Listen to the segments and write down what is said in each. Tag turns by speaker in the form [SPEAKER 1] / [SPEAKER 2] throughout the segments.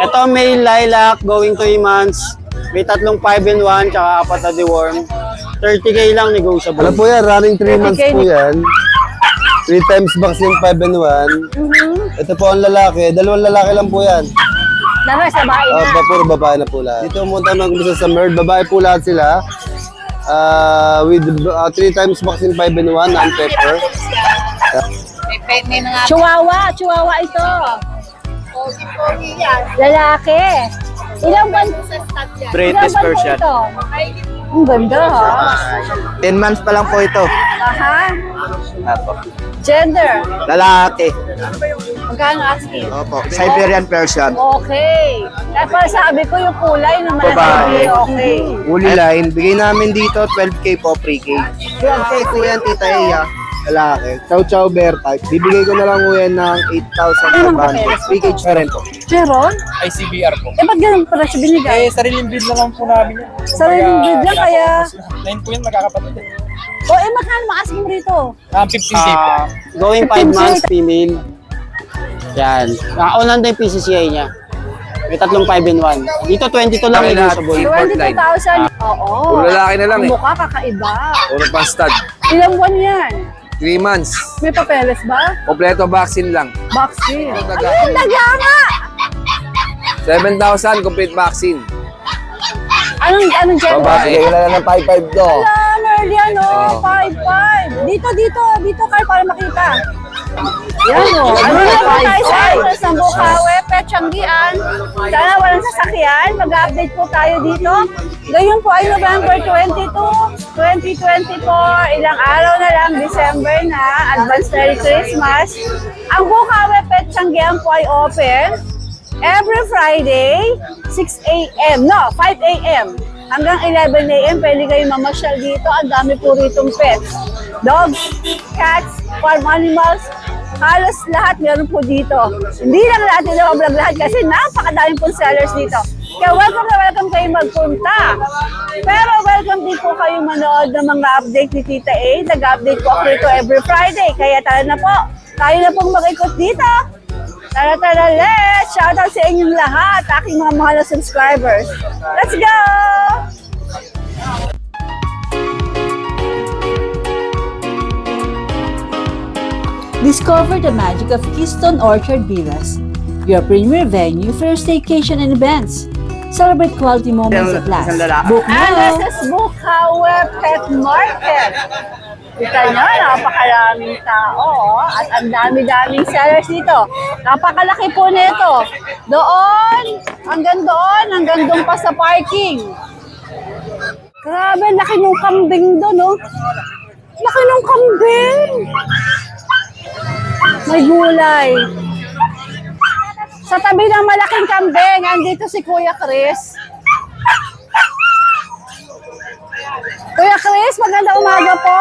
[SPEAKER 1] Ito may lilac going 3 months. May tatlong 5 in 1 tsaka 4 na deworm. 30K lang negotiable.
[SPEAKER 2] Ano po yan? Running 3 months po yan. 3 times vaccine 5 in 1. Ito po ang lalaki. Dalawang lalaki lang po yan.
[SPEAKER 3] Dalawa sa bahay na.
[SPEAKER 2] Puro babae na po lahat. Dito mo tayo mag-umpisa sa Merd. Babae po lahat sila. With 3 times vaccine 5 in 1 non-pepper.
[SPEAKER 3] Chihuahua. Chihuahua ito. Pogi yan. Lalaki. Ilang buwan?
[SPEAKER 1] British Persian.
[SPEAKER 3] Ito? Ang ganda ha.
[SPEAKER 1] 10 months pa lang po ito.
[SPEAKER 3] Aha.
[SPEAKER 1] Apo.
[SPEAKER 3] Gender.
[SPEAKER 1] Lalaki.
[SPEAKER 3] Magkano asking?
[SPEAKER 1] Opo. Siberian Persian.
[SPEAKER 3] Okay. Tapos sabi ko yung kulay na malaki.
[SPEAKER 1] Babae.
[SPEAKER 3] Okay.
[SPEAKER 1] Woolly line. Bigay namin dito 12K po pre-K. 12K po yan, Tita Eya. Lalaki. Chow Chow Bear type. Bibigay ko na lang po yan ng 8,500. Package na rin po.
[SPEAKER 3] Meron?
[SPEAKER 4] ICBR po.
[SPEAKER 3] Eh, ba't ganun pala siya binigay?
[SPEAKER 4] Sariling bid na lang po namin yan.
[SPEAKER 3] Sariling bid lang kaya...
[SPEAKER 4] 9 po yan, magkakapatid.
[SPEAKER 3] O, magkano ma-asking mo rito?
[SPEAKER 4] 15K po.
[SPEAKER 1] Going 5 months, female. Yan. Nakaunan na yung PCCI niya. May tatlong 5 in 1. Dito 22 lang negotiable.
[SPEAKER 3] 22,000. Oo.
[SPEAKER 4] Puro lalaki na lang
[SPEAKER 3] Ang
[SPEAKER 4] eh.
[SPEAKER 3] mukha kakaiba.
[SPEAKER 4] Puro pang stud.
[SPEAKER 3] Ilang buwan yan?
[SPEAKER 4] 3 months.
[SPEAKER 3] May papeles ba?
[SPEAKER 4] Kompleto vaccine lang.
[SPEAKER 3] Vaccine.
[SPEAKER 4] Daga.
[SPEAKER 3] Ayun, daga nga!
[SPEAKER 4] 7,000 complete vaccine.
[SPEAKER 3] Anong gender?
[SPEAKER 4] Babae.
[SPEAKER 2] Wala na ng 5-5 to.
[SPEAKER 3] Wala, Merly, 5-5. Dito kayo para makita. Yan o. Ano na po tayo sa Inos ng Bukawe, Petsanggian. Sana walang sasakyan. Mag-update po tayo dito. Ngayon po ay November 22, 2024. Ilang araw na lang, December na. Advance Merry Christmas. Ang Bukawe, Petsanggian po ay open every Friday, 6 a.m. No, 5 a.m. Hanggang 11 a.m. Pwede kayo mamasyal dito. Ang dami po ritong pets. Dogs, cats, farm animals, halos lahat meron po dito. Hindi lang natin na-vlog lahat kasi napakadaming po sellers dito. Kaya welcome na welcome kayo magpunta. Pero welcome din po kayo manood ng mga update ni Tita A. Nag-update po ako dito every Friday. Kaya tara na po. Tayo na pong mag-ikot dito. Tara, let's! Shoutout sa inyong lahat, aking mga mahal na subscribers. Let's go! Discover the magic of Keystone Orchard Villas, your premier venue for your staycation and events. Celebrate quality moments at last. Book now! This is Bukawe Pet Market. Kita nyo, napakaraming tao at ang dami-daming sellers dito. Napakalaki po nito. Doon, hanggang doon pa sa parking. Grabe, laki ng kambing doon, no? Laki ng kambing! May gulay. Sa tabi ng malaking kambing, andito si Kuya Chris. Kuya Chris, magandang umaga po.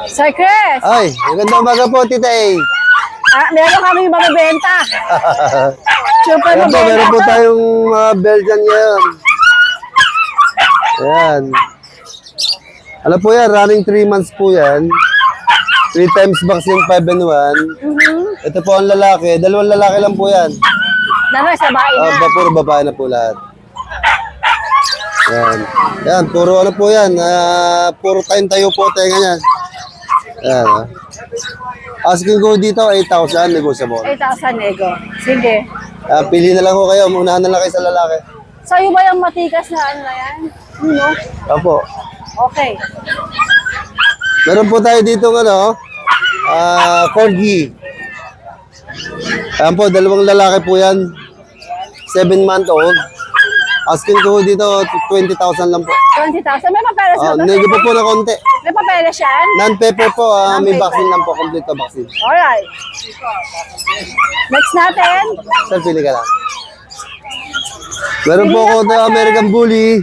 [SPEAKER 3] Sir Chris.
[SPEAKER 2] Ay, magandang umaga po, Tita A.
[SPEAKER 3] Meron kami mabibenta. Super
[SPEAKER 2] Ayan po,
[SPEAKER 3] mabibenta.
[SPEAKER 2] meron po tayong mga Belgian ngayon. Ayan. Ano po yan? Running 3 months po yan. 3 times vaccine 5 in 1. Ito po ang lalaki. Dalawang lalaki lang po yan.
[SPEAKER 3] Dalawa sa bahay na.
[SPEAKER 2] Puro babae na po lahat. Yan. Yan, puro ano po yan. Puro tayo po tenga yan. Yan. Asking ko dito, 8,000 negotiable.
[SPEAKER 3] 8,000 nego. Sige.
[SPEAKER 2] Pili na lang ko kayo. Unahan na lang kayo sa lalaki.
[SPEAKER 3] Sa'yo ba yung matikas na ano na yan? No?
[SPEAKER 2] Opo.
[SPEAKER 3] Okay.
[SPEAKER 2] Meron po tayo dito corgi. Ayan po, dalawang lalaki po yan. 7-month-old. Asking ko dito, 20,000 lang po.
[SPEAKER 3] 20,000. May papeles ba?
[SPEAKER 2] Nego po na konti.
[SPEAKER 3] May papeles yan?
[SPEAKER 2] Non-pepper po, may
[SPEAKER 3] Non-pepper.
[SPEAKER 2] vaccine lang po, complete na vaccine.
[SPEAKER 3] Alright. Next natin.
[SPEAKER 2] Sir, pili ka lang. Meron po ako na American Bully.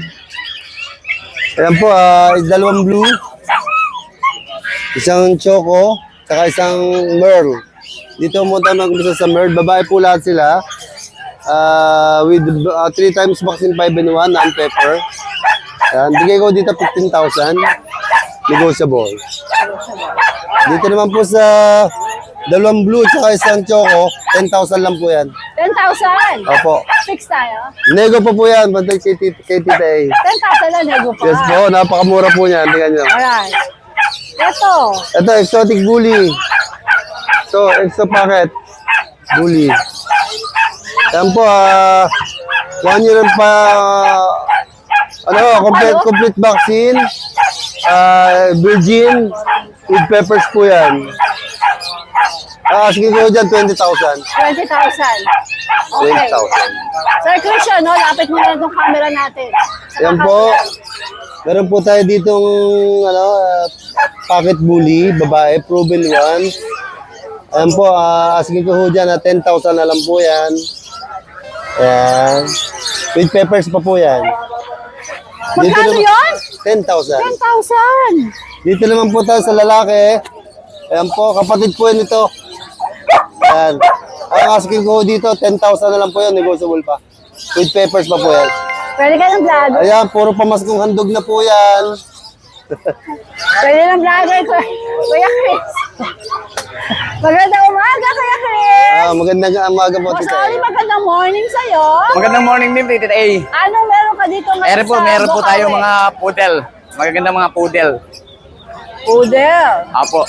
[SPEAKER 2] Ayan po, dalawang blue. Isang choco, saka isang merl. Dito mo tayo mag-umpisa sa merl. Babae po lahat sila. With 3 times vaccine 5 in 1, non-pepper. Ayan, bigay ko dito 15,000. Negotiable. Dito naman po sa Dalawang blue tsaka isang choco, 10,000 lang po yan.
[SPEAKER 3] 10,000.
[SPEAKER 2] Opo.
[SPEAKER 3] 6 tayo.
[SPEAKER 2] Nego pa po yan, bantay kay Tita A.
[SPEAKER 3] 10,000 lang, nego pa.
[SPEAKER 2] Yes po, napakamura po niyan. Tingnan nyo.
[SPEAKER 3] Alright. Ito.
[SPEAKER 2] Ito, exotic bully. So, extra packet. Bully. Yan po, 1 year pa, complete vaccine. Virgin with peppers po yan. Sige ko dyan, 20,000.
[SPEAKER 3] 20,000. Okay.
[SPEAKER 2] 20,000.
[SPEAKER 3] Sir Christian, no, lapit mo na itong camera natin.
[SPEAKER 2] Yan po. Meron po tayo ditong pocket bully, babae, proven one. Ayan po, asking ko ho dyan na 10,000 na lang po yan. Ayan. With peppers pa po yan.
[SPEAKER 3] Magkano yun?
[SPEAKER 2] 10,000.
[SPEAKER 3] 10,000.
[SPEAKER 2] Dito naman po tayo sa lalaki. Ayan po, kapatid po yan ito. Ayan. Ang asking ko dito, 10,000 na lang po yan, negotiable pa. With peppers pa po yan.
[SPEAKER 3] Pwede ka ng vlogger.
[SPEAKER 2] Ayan, puro pamaskong handog na po yan.
[SPEAKER 3] Pwede ng vlogger, Kuya Chris. Magandang umaga, Kuya Chris.
[SPEAKER 2] Magandang umaga po,
[SPEAKER 3] Boss
[SPEAKER 2] tita.
[SPEAKER 3] Oli, magandang morning sa'yo.
[SPEAKER 4] Magandang morning din, Tita A.
[SPEAKER 3] Anong meron ka dito ngayon
[SPEAKER 4] Meron po
[SPEAKER 3] Bukawi?
[SPEAKER 4] tayo mga poodle. Magagandang mga poodle.
[SPEAKER 3] Poodle.
[SPEAKER 4] Apo.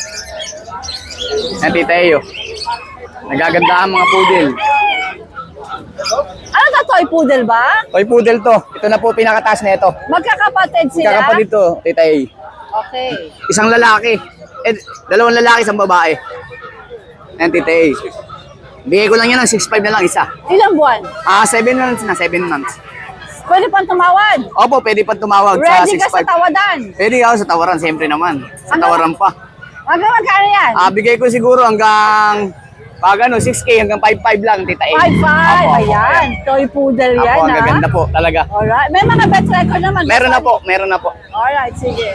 [SPEAKER 4] Yan, Tita A. Nagaganda ang mga poodle.
[SPEAKER 3] Ano to, toy poodle ba?
[SPEAKER 4] Toy poodle to. Ito na po pinakataas na ito.
[SPEAKER 3] Magkakapatid sila?
[SPEAKER 4] Kakapatid to, Tita A.
[SPEAKER 3] Okay.
[SPEAKER 4] Isang lalaki. Dalawang lalaki, isang babae. Yan, Tita A. Bigay ko lang yan ng 6'5 na lang isa.
[SPEAKER 3] Ilang buwan?
[SPEAKER 4] 7 months na, 7 months.
[SPEAKER 3] Pwede pang tumawad.
[SPEAKER 4] Opo, pwede pa tumawag sa
[SPEAKER 3] Ready ka sa
[SPEAKER 4] 6'5.
[SPEAKER 3] tawadan.
[SPEAKER 4] Pwede ako sa tawaran, siyempre naman. Sa
[SPEAKER 3] Ano?
[SPEAKER 4] tawaran pa.
[SPEAKER 3] Magkano yan?
[SPEAKER 4] Bigay ko siguro hanggang 6K hanggang 5'5 lang, Tita A.
[SPEAKER 3] 5'5".
[SPEAKER 4] Opo,
[SPEAKER 3] Ayan. Toy poodle yan,
[SPEAKER 4] Opo, ang
[SPEAKER 3] ha?
[SPEAKER 4] gaganda po, talaga.
[SPEAKER 3] Alright. May mga bet record naman.
[SPEAKER 4] Meron na po, meron na po.
[SPEAKER 3] Alright, sige.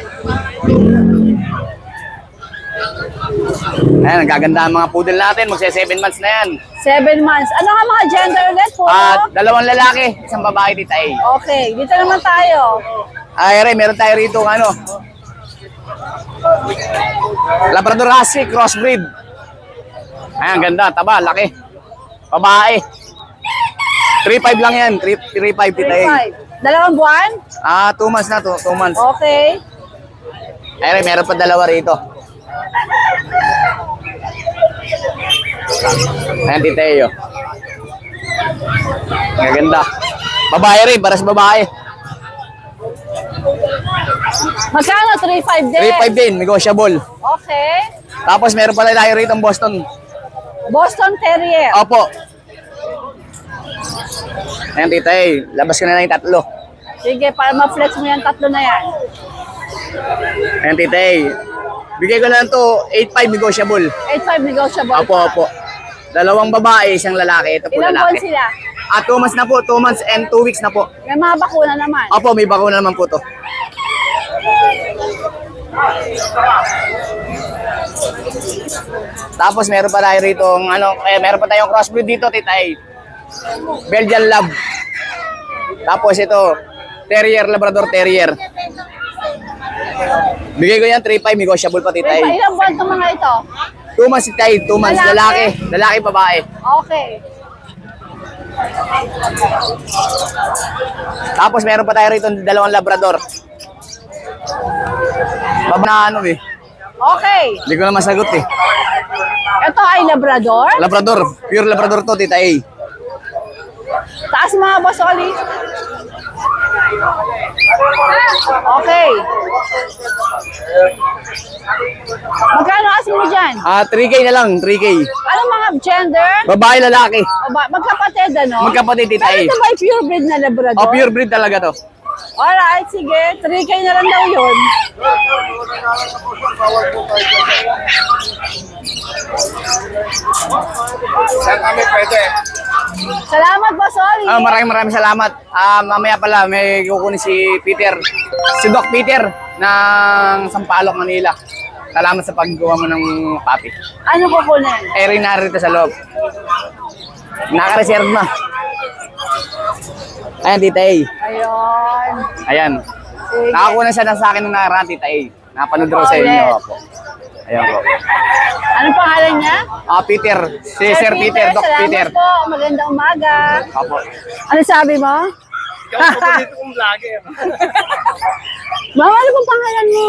[SPEAKER 4] Ayan, ang gaganda ang mga poodle natin. Magsa 7 months na yan.
[SPEAKER 3] 7 months. Ano nga mga gender ulit po?
[SPEAKER 4] Dalawang lalaki, isang babae, Tita A.
[SPEAKER 3] Okay, dito naman tayo.
[SPEAKER 4] Ray, meron tayo rito Labrador Husky, crossbreed. Ayan, ganda, taba, laki. Babae. 3'5 lang yan, 3'5 Tita A.
[SPEAKER 3] 3'5". Dalawang buwan?
[SPEAKER 4] 2 months na to, 2 months.
[SPEAKER 3] Okay.
[SPEAKER 4] Ray, meron pa dalawa rito. Ayan, Tita A. Gaganda. Babae rin, para sa babae.
[SPEAKER 3] Magkano? 3'5" din?
[SPEAKER 4] 3'5 din, negotiable.
[SPEAKER 3] Okay.
[SPEAKER 4] Tapos meron pala tayo rito ang Boston.
[SPEAKER 3] Boston Terrier.
[SPEAKER 4] Opo. Ayan, Tita A. Labas ko na lang yung tatlo.
[SPEAKER 3] Sige, para ma-flex mo yung tatlo na yan.
[SPEAKER 4] Ayan, Tita A. Bigay ko na lang to 8'5 negotiable.
[SPEAKER 3] 8'5" negotiable.
[SPEAKER 4] Opo. Dalawang babae, isang lalaki. Ito po
[SPEAKER 3] Ilang buwan
[SPEAKER 4] lalaki.
[SPEAKER 3] sila?
[SPEAKER 4] 2 months na po, 2 months and 2 weeks na po.
[SPEAKER 3] May mga bakuna naman.
[SPEAKER 4] Opo, may bakuna naman po to. Tapos meron pa tayo rito, meron pa tayong crossbreed dito, Tita A. Belgian Lab. Tapos ito, Terrier, Labrador Terrier. Bigay ko yan 3'5", negotiable pa, Tita A.
[SPEAKER 3] Ilang buwan itong mga ito?
[SPEAKER 4] 2 months, Tita A, 2 months,
[SPEAKER 3] Lalaki?
[SPEAKER 4] lalaki, babae.
[SPEAKER 3] Okay.
[SPEAKER 4] Tapos meron pa tayo rito dalawang Labrador. Baba na
[SPEAKER 3] Okay.
[SPEAKER 4] Hindi ko na masagot eh.
[SPEAKER 3] Ito ay Labrador.
[SPEAKER 4] Labrador, pure Labrador to, Tita A.
[SPEAKER 3] Taas mga boss, Oli. Okay. Magkano asin mo dyan?
[SPEAKER 4] 3K na lang, 3K.
[SPEAKER 3] Anong mga gender?
[SPEAKER 4] Babae, lalaki.
[SPEAKER 3] Magkapatid, ano?
[SPEAKER 4] Magkapatid, Tita A.
[SPEAKER 3] Pero ito ba yung pure breed na Labrador?
[SPEAKER 4] Oh, pure breed talaga to.
[SPEAKER 3] Alright, sige. 3K na lang daw yun.
[SPEAKER 4] Saan kami pwede?
[SPEAKER 3] Salamat, Boss Oli.
[SPEAKER 4] Maraming salamat. Mamaya pala may kukunin si Peter. Si Doc Peter ng Sampaloc, Manila. Salamat sa paggawa mo ng papi.
[SPEAKER 3] Ano kukunin?
[SPEAKER 4] Rin narito sa loob. Naka-reserve na. Ayan, Tita A.
[SPEAKER 3] Ayun.
[SPEAKER 4] Ayan.
[SPEAKER 3] Sige.
[SPEAKER 4] Nakakuha na siya na sa akin nung nakaraan, Tita A. Napanood raw sa inyo.
[SPEAKER 3] Ulit.
[SPEAKER 4] Ako. Ayan po.
[SPEAKER 3] Anong pangalan niya?
[SPEAKER 4] Peter. Si Sir Peter, Doc
[SPEAKER 3] salamat
[SPEAKER 4] Peter.
[SPEAKER 3] po. Magandang umaga.
[SPEAKER 4] Opo.
[SPEAKER 3] Ano sabi mo? Ma'am, ano pong pangalan mo?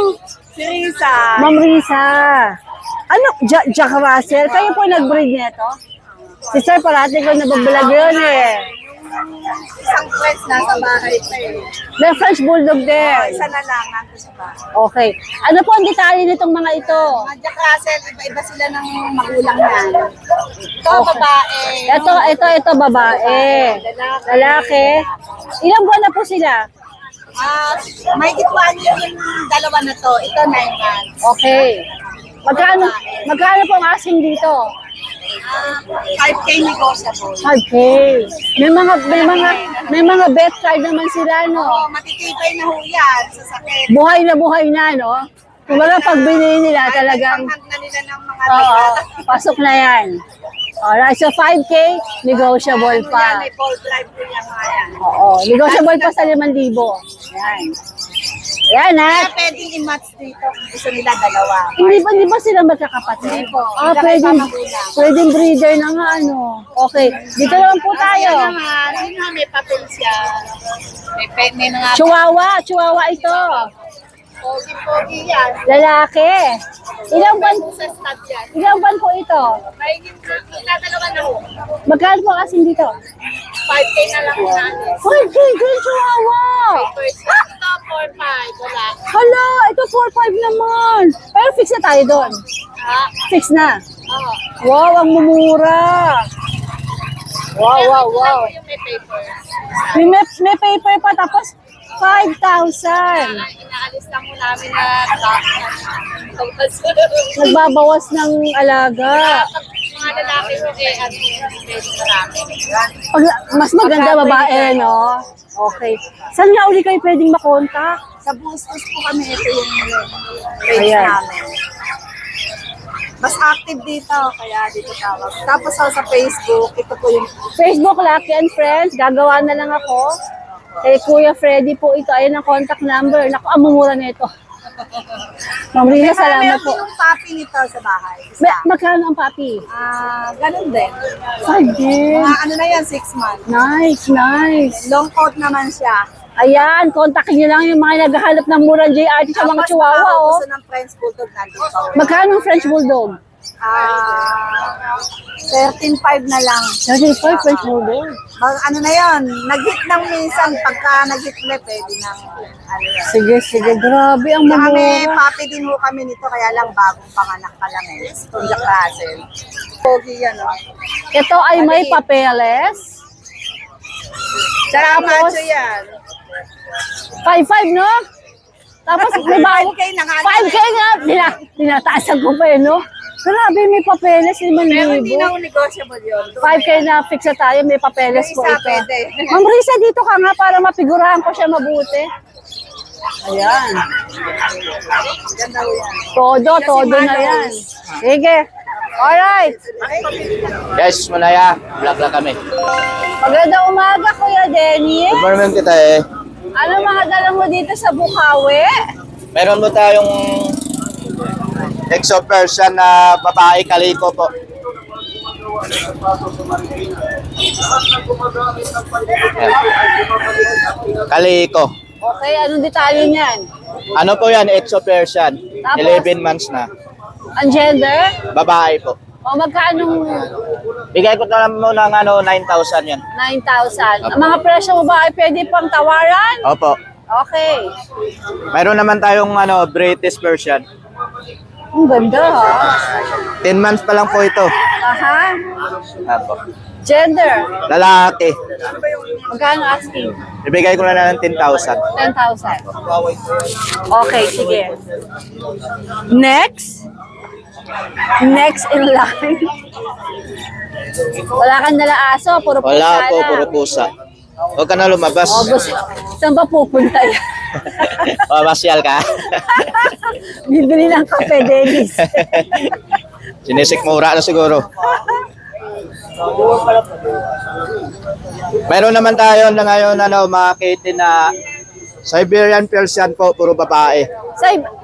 [SPEAKER 5] Si Risa.
[SPEAKER 3] Ma'am Risa. Ano? Jack Russell? Kayo po nag-breed nito? Si Sir, parati ko nababalag yun eh.
[SPEAKER 5] Isang friends nasa bahay pa eh.
[SPEAKER 3] May French Bulldog din.
[SPEAKER 5] Isa na lang nandun sa bahay.
[SPEAKER 3] Okay. Ano po ang detalye nitong mga ito?
[SPEAKER 5] Mga Jack Russell, iba-iba sila ng magulang yan. Ito, babae.
[SPEAKER 3] Ito, babae. Lalaki. Ilang buwan na po sila?
[SPEAKER 5] May gitwan yung dalawa na to. Ito, 9 months.
[SPEAKER 3] Okay. Magkano po ang asking dito?
[SPEAKER 5] 5K negotiable.
[SPEAKER 3] 5K. May mga bet card naman sila, no?
[SPEAKER 5] Oo, matitibay na ho yan sa sakit.
[SPEAKER 3] Buhay na, no? Kumbaga pag binili nila talagang,
[SPEAKER 5] Panghang na nila ng mga
[SPEAKER 3] oo, pasok na yan. Alright, so 5K, negotiable
[SPEAKER 5] Yan,
[SPEAKER 3] pa.
[SPEAKER 5] may full drive po yan nga yan.
[SPEAKER 3] Oo, negotiable pa sa 5,000. Yan. Yan, ha?
[SPEAKER 5] Kaya pwedeng i-match dito kung gusto nila dalawa.
[SPEAKER 3] Hindi ba sila magkakapatid?
[SPEAKER 5] Hindi po.
[SPEAKER 3] Pwedeng breeder na nga, ano. Okay, dito naman po tayo.
[SPEAKER 5] Yan naman, yun nga, may papel siya. May mga
[SPEAKER 3] Chihuahua ito.
[SPEAKER 5] pogi-pogi yan.
[SPEAKER 3] Lalaki. Ilang ban
[SPEAKER 5] Sa stud yan.
[SPEAKER 3] Ilang ban po ito?
[SPEAKER 5] May dalawa na ho.
[SPEAKER 3] Magkano po kasi dito?
[SPEAKER 5] 5K na lang po natin.
[SPEAKER 3] 5K din, Chihuahua.
[SPEAKER 5] First, ito, 4-5. Wala.
[SPEAKER 3] Hala, ito 4,500 naman. Pero fix na tayo doon. Fix na.
[SPEAKER 5] Oo.
[SPEAKER 3] Wow, ang mumura. Wow.
[SPEAKER 5] Yung may papers.
[SPEAKER 3] May paper pa tapos 5,000.
[SPEAKER 5] Inaalis lang mo namin na
[SPEAKER 3] Nagbabawas ng alaga.
[SPEAKER 5] mga lalaki mo pwede marami.
[SPEAKER 3] Mas maganda babae, no? Okay. Saan nga uli kayo pwedeng makontak?
[SPEAKER 5] Sa Bustos po kami, ito yung page
[SPEAKER 3] Ayan.
[SPEAKER 5] namin. Mas active dito, kaya dito tawag. Tapos sa Facebook, ito po yung
[SPEAKER 3] Facebook, Lucky and Friends. Gagawa na lang ako. Kay Kuya Freddy po ito. Ayun ang contact number. Naku, ang mumura na ito. Ma'am Rina, salamat po.
[SPEAKER 5] Meron yung puppy nito sa bahay.
[SPEAKER 3] Magkano ang papi?
[SPEAKER 5] Ganun din.
[SPEAKER 3] 5 din.
[SPEAKER 5] Mga ano na yan, 6 months.
[SPEAKER 3] Nice.
[SPEAKER 5] Long coat naman siya.
[SPEAKER 3] Ayan, kontakin niyo lang yung mga naghahanap ng murang JRT sa mga
[SPEAKER 5] Tapos,
[SPEAKER 3] chihuahua, oh.
[SPEAKER 5] gusto ng French Bulldog nandito.
[SPEAKER 3] Magkano ang French Bulldog?
[SPEAKER 5] 13.5 na lang.
[SPEAKER 3] 35 French Bulldog.
[SPEAKER 5] Ano na yon, nag-hit ng minsan, pagka nag-hit ulit, pwede ng ano yan.
[SPEAKER 3] Sige. Grabe ang
[SPEAKER 5] Kaya may
[SPEAKER 3] mumura.
[SPEAKER 5] puppy din ho kami nito, kaya lang bagong panganak pa lang eh. Itong Jack Russell. Pogi yan, oh.
[SPEAKER 3] Ito ay may papeles.
[SPEAKER 5] Tsaka
[SPEAKER 3] Tapos,
[SPEAKER 5] macho yan.
[SPEAKER 3] 5-5, no? Tapos may bago.
[SPEAKER 5] 5K na nga.
[SPEAKER 3] 5K nga. Tinataasan ko pa eh, no? Grabe, may papeles.
[SPEAKER 5] Pero hindi
[SPEAKER 3] 5,000.
[SPEAKER 5] na ho negotiable yun.
[SPEAKER 3] 5K na fix na tayo. May papeles po
[SPEAKER 5] Isa
[SPEAKER 3] ito.
[SPEAKER 5] pwede.
[SPEAKER 3] Ma'am Risa, dito ka nga para mapigurahan ko siya mabuti. Ayan.
[SPEAKER 5] Ganda ho yan.
[SPEAKER 3] Todo na yan. Sige. Alright.
[SPEAKER 4] Yes, Manaya. Vlog lang kami.
[SPEAKER 3] Magandang umaga, Kuya Denny.
[SPEAKER 4] Government kita eh.
[SPEAKER 3] Ano mga dala mo dito sa Bukawi?
[SPEAKER 4] Meron mo tayong exo Persian na babae kaliko po. Kaliko.
[SPEAKER 3] Okay, anong detalye niyan?
[SPEAKER 4] Ano po yan? Exo Persian.
[SPEAKER 3] Tapos?
[SPEAKER 4] 11 months na.
[SPEAKER 3] Ang gender?
[SPEAKER 4] Babae po.
[SPEAKER 3] O magkano
[SPEAKER 4] Bigay ko na lang mo ng 9,000 yan.
[SPEAKER 3] 9,000? Ang mga presyo mo ba ay pwede pang tawaran?
[SPEAKER 4] Opo.
[SPEAKER 3] Okay.
[SPEAKER 4] Mayroon naman tayong British Persian.
[SPEAKER 3] Ang ganda ha.
[SPEAKER 4] 10 months pa lang po ito.
[SPEAKER 3] Aha.
[SPEAKER 4] Opo.
[SPEAKER 3] Gender?
[SPEAKER 4] Lalaki.
[SPEAKER 3] Magkano asking?
[SPEAKER 4] Ibigay ko na lang ng 10,000.
[SPEAKER 3] 10,000. Okay, sige. Next? Next in line. Wala kang dala aso, puro pusa
[SPEAKER 4] Wala po,
[SPEAKER 3] lang.
[SPEAKER 4] puro pusa. Huwag ka na lumabas.
[SPEAKER 3] O, gusto, saan ba pupunta yan?
[SPEAKER 4] Masyal ka.
[SPEAKER 3] Bibili ng kape, Dennis.
[SPEAKER 4] Sinisik mura na siguro. Meron naman tayo na ngayon mga kitten na
[SPEAKER 1] Siberian Persian po, puro babae.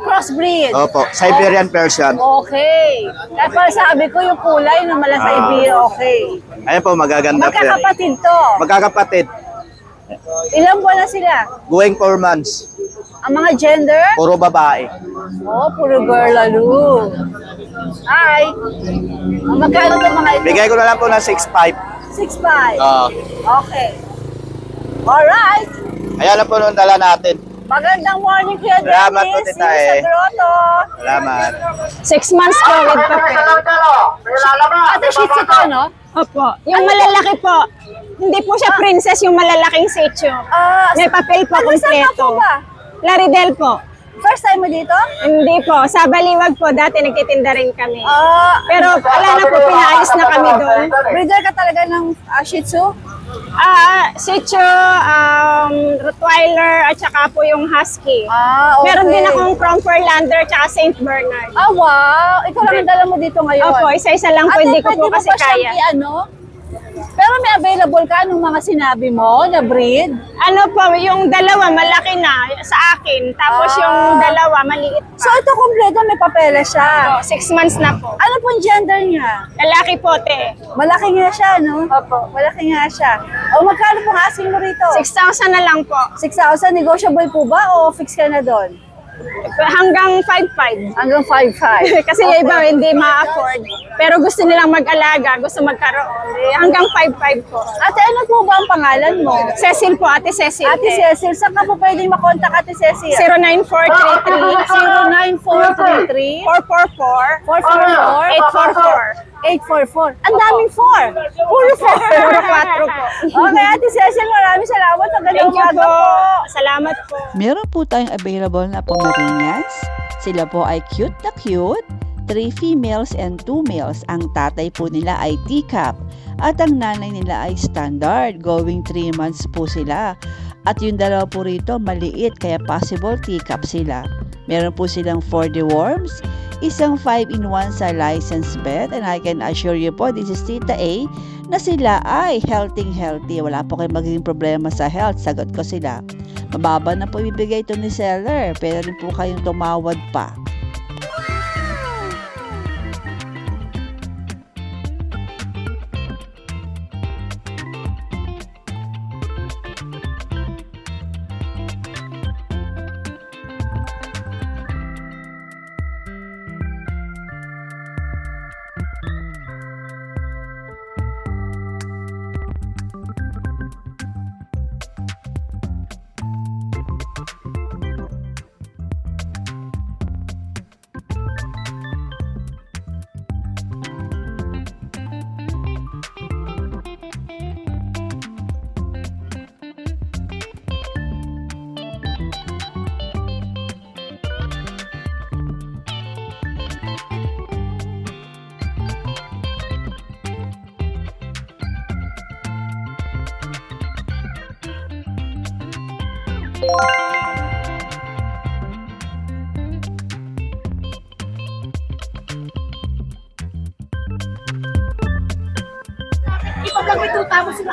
[SPEAKER 3] Crossbreed.
[SPEAKER 1] Opo, Siberian Persian.
[SPEAKER 3] Okay. Kaya pala sabi ko yung kulay ng mala Siberian, okay.
[SPEAKER 1] Ayan po, magaganda po yan.
[SPEAKER 3] Magkakapatid to.
[SPEAKER 1] Magkakapatid.
[SPEAKER 3] Ilang buwan na sila?
[SPEAKER 1] Going 4 months.
[SPEAKER 3] Ang mga gender?
[SPEAKER 1] Puro babae.
[SPEAKER 3] Oh, puro girl lalo. Hi. Magkano to mga ito?
[SPEAKER 1] Bigay ko na lang po ng 6'5".
[SPEAKER 3] 6'5".
[SPEAKER 1] Oo.
[SPEAKER 3] Okay. Alright.
[SPEAKER 1] Ayan na po nung dala natin.
[SPEAKER 3] Magandang morning, Kuya Dennis.
[SPEAKER 1] Salamat po, Tita
[SPEAKER 3] See you sa
[SPEAKER 1] eh.
[SPEAKER 3] grotto.
[SPEAKER 1] Salamat.
[SPEAKER 3] 6 months ko with papel. Ate, shih tzu to, no?
[SPEAKER 6] Opo. Yung malalaki po. Hindi po siya princess, yung malalaking Shih May papel po
[SPEAKER 3] saan ka po
[SPEAKER 6] kompleto.
[SPEAKER 3] ba?
[SPEAKER 6] Laridel po.
[SPEAKER 3] First time mo dito?
[SPEAKER 6] Hindi po. Sa Baliwag po, dati nagtitinda rin kami. Pero
[SPEAKER 3] Ano
[SPEAKER 6] wala na po, pinaalis na kami doon.
[SPEAKER 3] Breeder ka talaga ng Shih Tzu?
[SPEAKER 6] Shih Tzu, Rottweiler, at saka po yung Husky.
[SPEAKER 3] Okay.
[SPEAKER 6] Meron din akong Cromfurlander at saka Saint Bernard.
[SPEAKER 3] Wow! Ikaw lang ang dala mo dito ngayon.
[SPEAKER 6] Opo, isa-isa lang po, hindi ko po kasi
[SPEAKER 3] pwede mo pa
[SPEAKER 6] kaya.
[SPEAKER 3] siyang i-ano? Pero may available ka nung mga sinabi mo na breed?
[SPEAKER 6] Ano po, yung dalawa malaki na sa akin, tapos yung dalawa maliit
[SPEAKER 3] So
[SPEAKER 6] pa.
[SPEAKER 3] ito kompleto, may papeles siya.
[SPEAKER 6] 6 months na po.
[SPEAKER 3] Ano pong gender niya?
[SPEAKER 6] Lalaki po, te.
[SPEAKER 3] Malaki nga siya, no? Opo. Malaki nga siya. O magkano pong asking mo rito?
[SPEAKER 6] 6,000 na lang po.
[SPEAKER 3] 6,000, negotiable po ba o fix ka na doon?
[SPEAKER 6] Hanggang 5,500.
[SPEAKER 3] Hanggang 5,500.
[SPEAKER 6] Kasi yung iba hindi ma-afford. Pero gusto nilang mag-alaga, gusto magkaroon. Hanggang 5,500 po.
[SPEAKER 3] Ate, ano po ba ang pangalan mo?
[SPEAKER 6] Cecil po, Ate Cecil.
[SPEAKER 3] Ate Cecil, saan ka po pwedeng makontak Ate Cecil?
[SPEAKER 6] 09433
[SPEAKER 3] 09433
[SPEAKER 6] 444
[SPEAKER 3] 844. Ang daming 4. Puro 4.
[SPEAKER 6] Puro 4 po.
[SPEAKER 3] Okay, Ate Cecil, maraming salamat. Ang
[SPEAKER 6] Thank you
[SPEAKER 3] umaga
[SPEAKER 6] po. Salamat po.
[SPEAKER 7] Meron po tayong available na Pomeranians. Sila po ay cute na cute. 3 females and 2 males. Ang tatay po nila ay teacup. At ang nanay nila ay standard. Going 3 months po sila. At yung dalawa po rito maliit kaya possible teacup sila. Meron po silang 4 deworms. Isang 5-in-1 sa licensed vet. And I can assure you po, this is Tita A, na sila ay healthy. Wala po kayong magiging problema sa health. Sagot ko sila. Mababa na po ibibigay ito ni seller. Pero rin po kayong tumawad pa.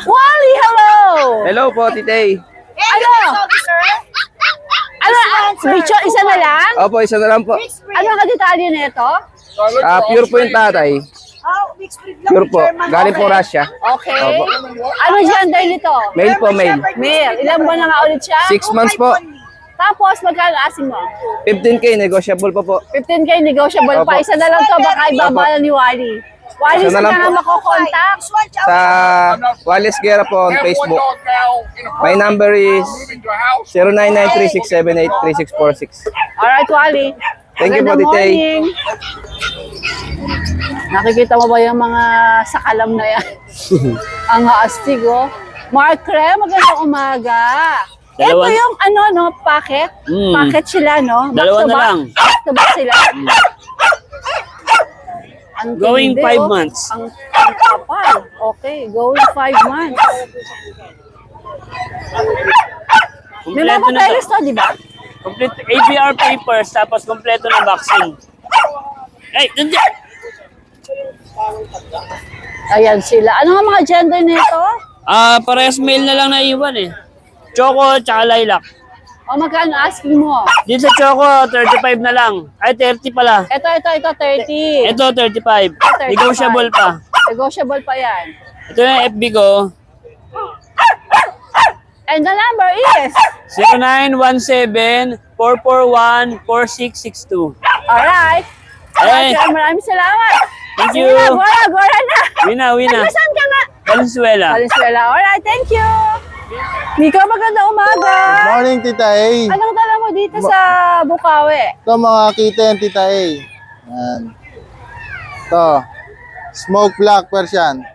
[SPEAKER 3] Wally, hello!
[SPEAKER 4] Hello po, Titay.
[SPEAKER 3] Ano? Ano? Richard, isa na lang?
[SPEAKER 4] Opo, isa na lang po.
[SPEAKER 3] Ano ang detalye nito?
[SPEAKER 4] Pure po yung tatay. Pure po. Galing po Russia.
[SPEAKER 3] Okay.
[SPEAKER 4] Opo.
[SPEAKER 3] Ano gender nito?
[SPEAKER 4] Male po, male.
[SPEAKER 3] Male. Ilang buwan na nga ulit siya?
[SPEAKER 4] 6 months po.
[SPEAKER 3] Tapos, magkano asking mo?
[SPEAKER 4] 15K, negotiable po po.
[SPEAKER 3] 15K negotiable pa.
[SPEAKER 4] Opo.
[SPEAKER 3] Isa na lang to, baka ibaba na ni Wally. Wally,
[SPEAKER 4] Isa na
[SPEAKER 3] saan
[SPEAKER 4] lang
[SPEAKER 3] ka nga
[SPEAKER 4] po.
[SPEAKER 3] makokontak?
[SPEAKER 4] Sa Wallace Guerra po on Facebook. My number is 0993-678-3646.
[SPEAKER 3] Alright, Wally.
[SPEAKER 4] Thank you po,
[SPEAKER 3] Magandang
[SPEAKER 4] Titay.
[SPEAKER 3] morning. Nakikita mo ba yung mga sakalam na yan? Ang astig, oh. Mark Re, magandang umaga. Ito yung ano, no, packet. Packet sila, no?
[SPEAKER 8] Dalawa na lang.
[SPEAKER 3] Back to back sila. Ang
[SPEAKER 8] Going
[SPEAKER 3] tindi,
[SPEAKER 8] 5
[SPEAKER 3] oh.
[SPEAKER 8] months.
[SPEAKER 3] Ang kapal. Okay, going 5 months. May mga
[SPEAKER 8] Kompleto na
[SPEAKER 3] papeles
[SPEAKER 8] to.
[SPEAKER 3] to, di ba?
[SPEAKER 8] Complete ABR papers, tapos kompleto na vaccine. Ay, nandiyan!
[SPEAKER 3] Ayan sila. Ano nga mga gender nito?
[SPEAKER 8] Parehas male na lang naiwan eh. Choco, tsaka lilac.
[SPEAKER 3] O magkano asking mo?
[SPEAKER 8] Dito sa Choco, 35 na lang. Ay, 30 pala.
[SPEAKER 3] Ito, 30.
[SPEAKER 8] Ito, 35. Negotiable pa.
[SPEAKER 3] Negotiable pa yan.
[SPEAKER 8] Ito yung FB ko.
[SPEAKER 3] And the number is?
[SPEAKER 8] 0917-441-4662.
[SPEAKER 3] Alright.
[SPEAKER 8] Ay.
[SPEAKER 3] Maraming salamat.
[SPEAKER 8] Thank
[SPEAKER 3] Sige
[SPEAKER 8] you.
[SPEAKER 3] na, Gora na.
[SPEAKER 8] Wina.
[SPEAKER 3] Saan ka nga?
[SPEAKER 8] Valenzuela.
[SPEAKER 3] Valenzuela. Alright, thank you. Mika, maganda umaga.
[SPEAKER 2] Good morning, Tita A.
[SPEAKER 3] Anong dala mo dito sa Bukawi?
[SPEAKER 2] Ito mga kitten, Tita A. Yan. Ito. Smoke black Persian.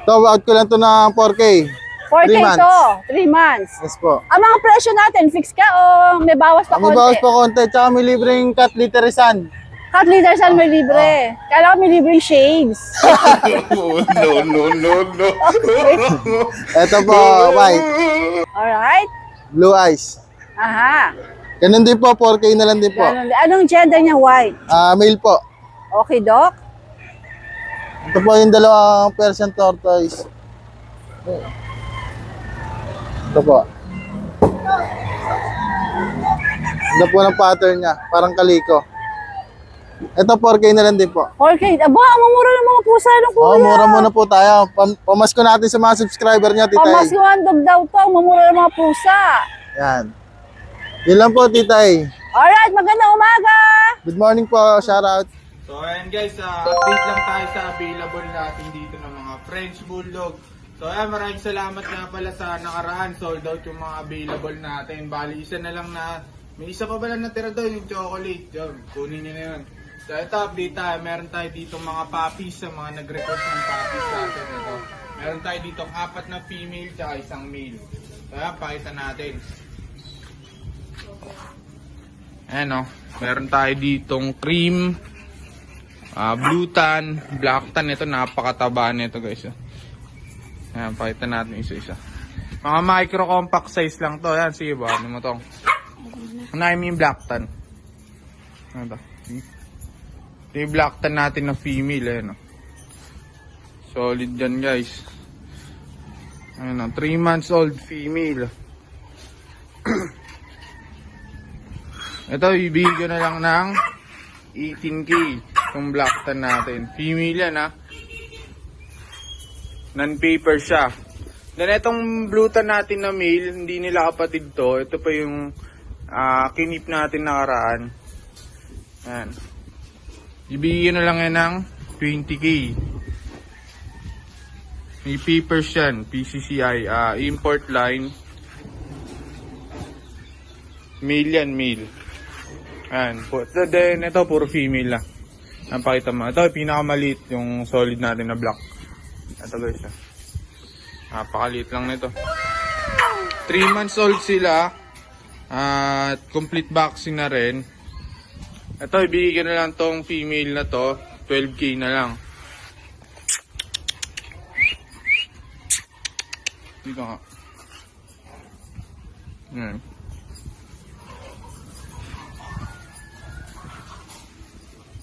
[SPEAKER 2] Ito, out ko lang ito ng 4K.
[SPEAKER 3] 4K
[SPEAKER 2] 3 months.
[SPEAKER 3] to. 3 months.
[SPEAKER 2] Yes po.
[SPEAKER 3] Ang mga presyo natin, fix ka o may bawas pa
[SPEAKER 2] May
[SPEAKER 3] konti?
[SPEAKER 2] bawas pa konti. Tsaka may libreng cat literisan.
[SPEAKER 3] Cut leader saan may libre. Kala ko may libreng shades.
[SPEAKER 2] Ito po, white.
[SPEAKER 3] Alright.
[SPEAKER 2] Blue eyes.
[SPEAKER 3] Aha.
[SPEAKER 2] Ganun din po, 4K na lang din po.
[SPEAKER 3] Ganun. Anong gender niya? White.
[SPEAKER 2] Male po.
[SPEAKER 3] Okay, Doc.
[SPEAKER 2] Ito po yung dalawang Persian tortoise. Ito po. Ito po ng pattern niya. Parang kaliko. Ito 4K na lang din po.
[SPEAKER 3] 4K. Aba, ang mumura ng mga pusa ng kuya.
[SPEAKER 2] Oh, mura muna po tayo. Pamasko natin sa mga subscriber niya, Tita A.
[SPEAKER 3] Pamaskuhan dog daw to. Ang mumura ng mga pusa.
[SPEAKER 2] Yan. Yun lang po, Tita A.
[SPEAKER 3] Alright, magandang umaga.
[SPEAKER 2] Good morning po. Shout out.
[SPEAKER 9] So ayan guys, update lang tayo sa available natin dito ng mga French Bulldog. So ayan, maraming salamat nga pala sa nakaraan. Sold out yung mga available natin. Bali, isa na lang na, may isa pa pala natira doon, yung chocolate. Yun, kunin nyo na yun. So ito, update tayo. Meron tayo dito mga puppies, sa mga nag-request ng puppies natin. Ito. Meron tayo dito 4 na female at 1 male. So ayan, pakita natin. Ayan o, meron tayo ditong cream, blue tan, black tan. Ito napakataba nito guys. Ayan, pakita natin isa-isa. Mga micro compact size lang to. Ayan, sige ba? Ano mo tong? Unahin mo yung black tan. Ano to? Ito yung black tan natin na female. Ayan o. Solid dyan guys. Ayan o, 3 months old female. Ito, ibigay ko na lang ng 18K. Itong black tan natin. Female yan ha. Non-paper siya. Then itong blue tan natin na male, hindi nila kapatid to. Ito pa yung kinip natin nakaraan. Ayan. Ibigay na lang yan ng 20K. May papers yan. PCCI. Import line. Male yan, male. Ayan. Then ito, puro female lang. Ang pakita mo. Ito, pinakamaliit yung solid natin na black. Ito guys. Napakaliit lang nito. 3 months old sila. At complete vaccine na rin. Ito, ibigay na lang tong female na to. 12K na lang. Dito nga. Ayan.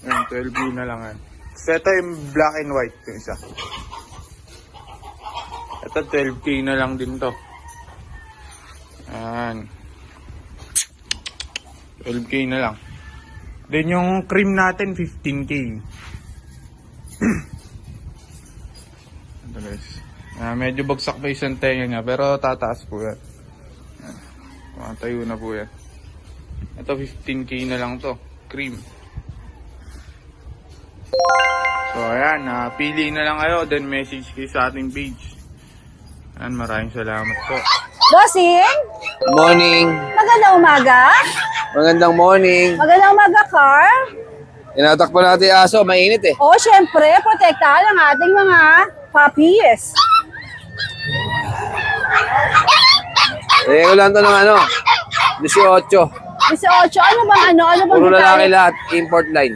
[SPEAKER 9] Ayan, 12K na lang yan. So, ito yung black and white yung isa. Ito, 12K na lang din to. Ayan. 12K na lang. Then yung cream natin, 15K. Ito guys. Medyo bagsak pa isang tenga niya, pero tataas po yan. Tayo na po yan. Ito, 15K na lang to. Cream. So ayan, pili na lang kayo, then message kayo sa ating page. Ayan, maraming salamat po.
[SPEAKER 3] Bossing,
[SPEAKER 10] Morning.
[SPEAKER 3] magandang umaga.
[SPEAKER 10] Magandang morning.
[SPEAKER 3] Magandang umaga, Carl.
[SPEAKER 10] Inatakpan natin yung aso, mainit eh.
[SPEAKER 3] O, syempre, protektahan ang ating mga puppies.
[SPEAKER 10] Ko lang to ng 18.
[SPEAKER 3] 18, ano bang ano? Ano bang
[SPEAKER 10] Puro lalaki
[SPEAKER 3] detalye?
[SPEAKER 10] lahat, import line.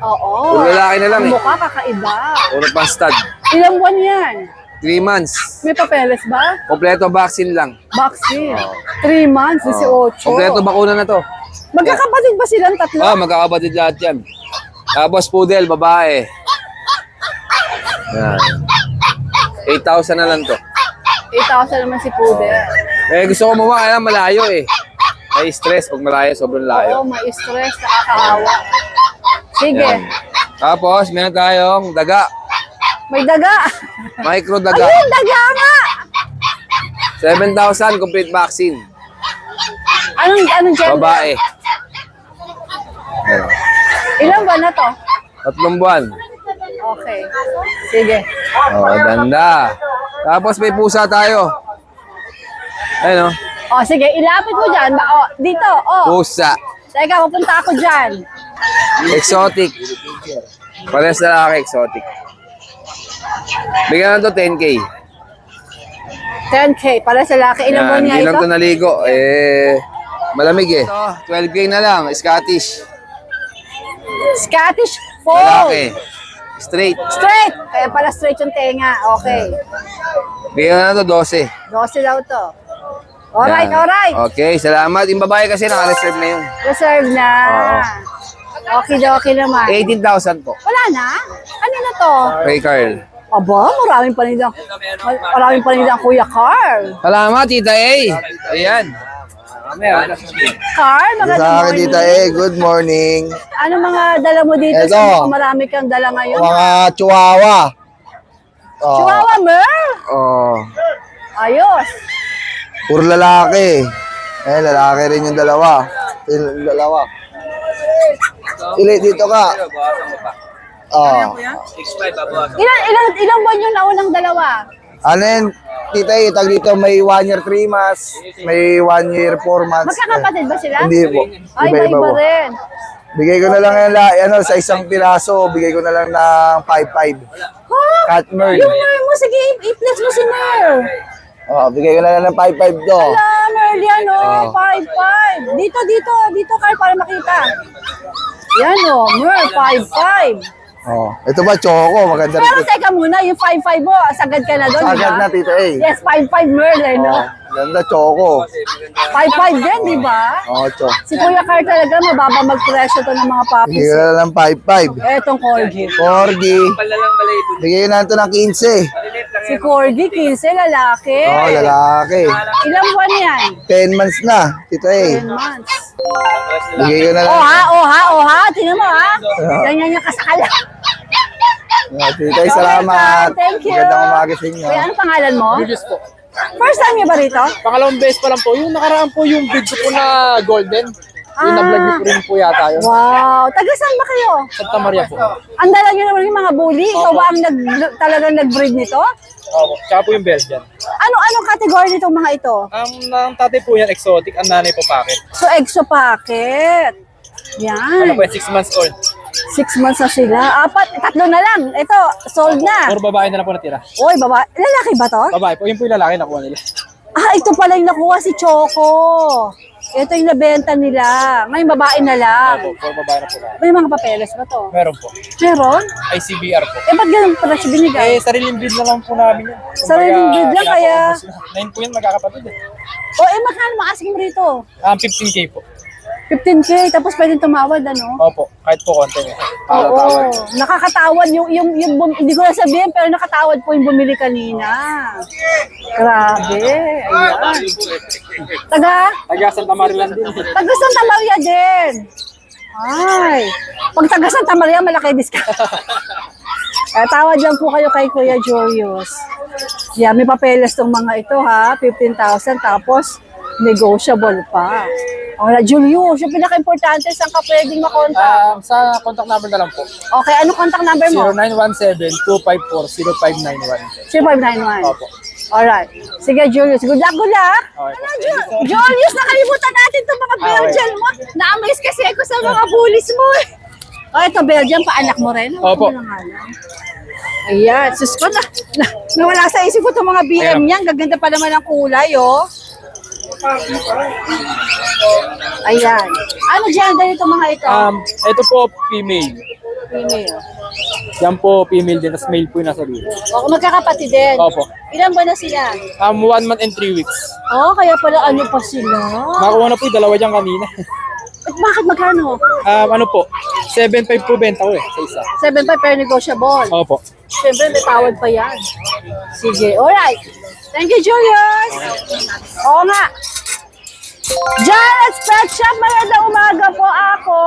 [SPEAKER 3] Oo.
[SPEAKER 10] Puro lalaki na lang
[SPEAKER 3] Ang
[SPEAKER 10] eh.
[SPEAKER 3] mukha kakaiba.
[SPEAKER 10] Puro pastad.
[SPEAKER 3] Ilang buwan yan?
[SPEAKER 10] 3 months.
[SPEAKER 3] May papeles ba?
[SPEAKER 10] Kompleto vaccine lang.
[SPEAKER 3] Vaccine. 3 months, 18.
[SPEAKER 10] Kompleto bakuna na to.
[SPEAKER 3] Magkakapatid ba silang tatlo?
[SPEAKER 10] Magkakapatid lahat yan. Tapos poodle, babae. Yan. 8,000 na lang to.
[SPEAKER 3] 8,000 naman si Pude.
[SPEAKER 10] Gusto ko kaya malayo eh. May stress pag malayo, sobrang layo.
[SPEAKER 3] Oo, may stress, nakakaawa. Sige,
[SPEAKER 10] Yan. Tapos, meron tayong daga.
[SPEAKER 3] may daga.
[SPEAKER 10] Micro daga.
[SPEAKER 3] Ayun, daga nga!
[SPEAKER 10] 7,000 complete vaccine.
[SPEAKER 3] Anong gender?
[SPEAKER 10] Babae. Ayan.
[SPEAKER 3] Ilang buwan na to?
[SPEAKER 10] 3 buwan.
[SPEAKER 3] Okay. Sige.
[SPEAKER 10] Oh, ganda. Tapos may pusa tayo. Ayun oh.
[SPEAKER 3] O, sige, ilapit mo dyan. O, dito,
[SPEAKER 10] Pusa.
[SPEAKER 3] Teka, pupunta ako dyan.
[SPEAKER 10] Exotic. Parehas na lalaki, exotic. Bigyan na to 10K.
[SPEAKER 3] 10K, para sa laki. Ilang buwan nga
[SPEAKER 10] Hindi lang
[SPEAKER 3] ito?
[SPEAKER 10] to naligo. Malamig eh. Ito, 12K na lang. Scottish.
[SPEAKER 3] Scottish Fold.
[SPEAKER 10] Lalaki. Straight.
[SPEAKER 3] Straight. Kaya pala straight yung tenga. Okay.
[SPEAKER 10] Bigyan na to 12.
[SPEAKER 3] 12 daw to. Alright,
[SPEAKER 10] Yan.
[SPEAKER 3] alright.
[SPEAKER 10] Okay, salamat. Yung babae kasi naka-reserve na yun.
[SPEAKER 3] Reserve na. Okay naman.
[SPEAKER 10] 18,000 po.
[SPEAKER 3] Wala na? Ano na to?
[SPEAKER 10] Kay Carl.
[SPEAKER 3] Aba, maraming panilang Kuya Carl.
[SPEAKER 10] Salamat, Tita A. Ayan.
[SPEAKER 3] Carl,
[SPEAKER 2] Sa
[SPEAKER 3] magandang
[SPEAKER 2] akin, Tita
[SPEAKER 3] morning.
[SPEAKER 2] good morning.
[SPEAKER 3] Ano mga dala mo dito?
[SPEAKER 2] Eto.
[SPEAKER 3] Sa marami kang dala ngayon.
[SPEAKER 2] Mga chihuahua. Oh,
[SPEAKER 3] Chihuahua, Mer?
[SPEAKER 2] oh,
[SPEAKER 3] Ayos.
[SPEAKER 2] puro lalaki. Lalaki rin yung dalawa. Yung dalawa. Ili, dito ka. Oh.
[SPEAKER 3] Ilang buwan yung naunang dalawa?
[SPEAKER 2] Ano yun, Tita A, tag dito may 1 year 3 months, may 1 year 4 months.
[SPEAKER 3] Magkakapatid ba sila?
[SPEAKER 2] Hindi po.
[SPEAKER 3] Ay,
[SPEAKER 2] Iba-iba
[SPEAKER 3] iba
[SPEAKER 2] po.
[SPEAKER 3] rin.
[SPEAKER 2] Bigay ko na lang yan, sa isang piraso, bigay ko na lang ng 5-5.
[SPEAKER 3] Ha?
[SPEAKER 2] Cat Merl.
[SPEAKER 3] Yung Mer mo, sige, i-flex mo si Mer.
[SPEAKER 2] Oh, bigay ko na lang ng 5-5 to.
[SPEAKER 3] Wala, Mer, yan o,
[SPEAKER 2] Oh.
[SPEAKER 3] 5-5. Dito, Carl, para makita. Yan o, Mer, 5-5.
[SPEAKER 2] Oh, ito ba choco, maganda
[SPEAKER 3] Pero
[SPEAKER 2] rin.
[SPEAKER 3] teka muna, yung 5-5 mo, sagad ka na doon, di ba?
[SPEAKER 2] Sagad na, Tita A.
[SPEAKER 3] Yes, 5-5 Merl, eh, no?
[SPEAKER 2] Oh, ganda choco.
[SPEAKER 3] 5-5 din, di ba?
[SPEAKER 2] Oh, choco.
[SPEAKER 3] Si Kuya Carl talaga, mababa mag-presyo to ng mga
[SPEAKER 2] Bigay
[SPEAKER 3] puppies.
[SPEAKER 2] ko na lang ng 5-5.
[SPEAKER 3] Etong Corgi.
[SPEAKER 2] Corgi. Bigay ko na ito ng 15.
[SPEAKER 3] Si Corgi, 15, lalaki.
[SPEAKER 2] Oh, lalaki.
[SPEAKER 3] Ilang buwan yan?
[SPEAKER 2] 10 months na, Tita A.
[SPEAKER 3] 10 months.
[SPEAKER 2] Bigay ko na lang.
[SPEAKER 3] Oha. Tingnan mo, ha? Ganyan yung kasakala.
[SPEAKER 2] Tita A, salamat.
[SPEAKER 3] Thank you.
[SPEAKER 2] Magandang umaga sa inyo.
[SPEAKER 3] Kuya, ano pangalan mo?
[SPEAKER 11] Julius po.
[SPEAKER 3] First time niyo ba rito?
[SPEAKER 11] Pangalawang beses pa lang po. Yung nakaraan po yung video ko na golden. Yung
[SPEAKER 3] Ah.
[SPEAKER 11] na-vlog niyo po rin po yata yun.
[SPEAKER 3] Wow. Taga saan ba kayo?
[SPEAKER 11] Santa Maria po.
[SPEAKER 3] Ang dala niyo naman yung mga bully. Ikaw ba ang talagang nag-breed nito?
[SPEAKER 11] Opo. Tsaka po yung Belgian.
[SPEAKER 3] Anong category nitong mga ito?
[SPEAKER 11] Ang tatay po yan, exotic. Ang nanay po packet.
[SPEAKER 3] So, exo packet.
[SPEAKER 11] Ano
[SPEAKER 3] Yan.
[SPEAKER 11] po yan, 6 months old.
[SPEAKER 3] 6 months na sila. 3 na lang. Ito, sold na.
[SPEAKER 11] Puro babae na lang po natira.
[SPEAKER 3] Uy, babae. Lalaki ba to?
[SPEAKER 11] Babae po. Yun po yung lalaki nakuha nila.
[SPEAKER 3] Ito pala yung nakuha si Choco. Ito yung nabenta nila. Ngayon, babae na lang.
[SPEAKER 11] Opo. Puro babae na po lahat.
[SPEAKER 3] May mga papeles ba to?
[SPEAKER 11] Meron po.
[SPEAKER 3] Meron?
[SPEAKER 11] ICBR po.
[SPEAKER 3] Ba't ganun pala siya binigay?
[SPEAKER 11] Sariling breed na lang po namin yun.
[SPEAKER 3] Sariling breed lang, kaya-
[SPEAKER 11] 9 po yun, magkakapatid eh.
[SPEAKER 3] Magkano maasin mo rito?
[SPEAKER 11] 15K po.
[SPEAKER 3] 15K, tapos pwedeng tumawad, ano?
[SPEAKER 11] Opo. Kahit po konti eh.
[SPEAKER 3] Oo, nakakatawad hindi ko na sabihin, pero nakatawad po yung bumili kanina. Grabe, ayan.
[SPEAKER 11] Taga Santa Maria lang din.
[SPEAKER 3] Taga Santa Maria din. Ay, pag taga Santa Maria, malaki discount. Tawad lang po kayo kay Kuya Julius. Yeah, may papeles tong mga ito ha, 15,000 tapos negotiable pa. Julius, yung pinaka-importante, saan ka pwedeng makontak?
[SPEAKER 11] Sa contact number na lang po.
[SPEAKER 3] Okay, ano contact number mo?
[SPEAKER 11] 0917-254-0591.
[SPEAKER 3] 0591.
[SPEAKER 11] Opo.
[SPEAKER 3] Alright. Sige, Julius. Good luck.
[SPEAKER 11] Okay.
[SPEAKER 3] Julius, nakalimutan natin itong mga Belgian mo. Na-amaze kasi ako sa mga bullies mo. Ito, Belgian, paanak mo rin.
[SPEAKER 11] Opo.
[SPEAKER 3] Ayan, sus ko nawala sa isip ko itong mga BM niyan. Gaganda pa naman ang kulay, oh. Ayan. Ano gender itong mga ito?
[SPEAKER 11] Ito po, female.
[SPEAKER 3] Female.
[SPEAKER 11] Yan po, female din. Tapos male po yung nasa dulo.
[SPEAKER 3] O, magkakapatid din.
[SPEAKER 11] Opo.
[SPEAKER 3] Ilan ba na sila?
[SPEAKER 11] 1 month and 3 weeks.
[SPEAKER 3] Kaya pala ano pa sila?
[SPEAKER 11] Nakuha na po yung dalawa dyan kanina.
[SPEAKER 3] At bakit magkano?
[SPEAKER 11] Ano po, 7.5 po benta ko sa isa.
[SPEAKER 3] 7.5 per negotiable.
[SPEAKER 11] Opo.
[SPEAKER 3] Siyempre, may tawad pa yan. Sige, alright. Thank you, Julius. Oo nga. Janet's Pet Shop, magandang umaga po ako.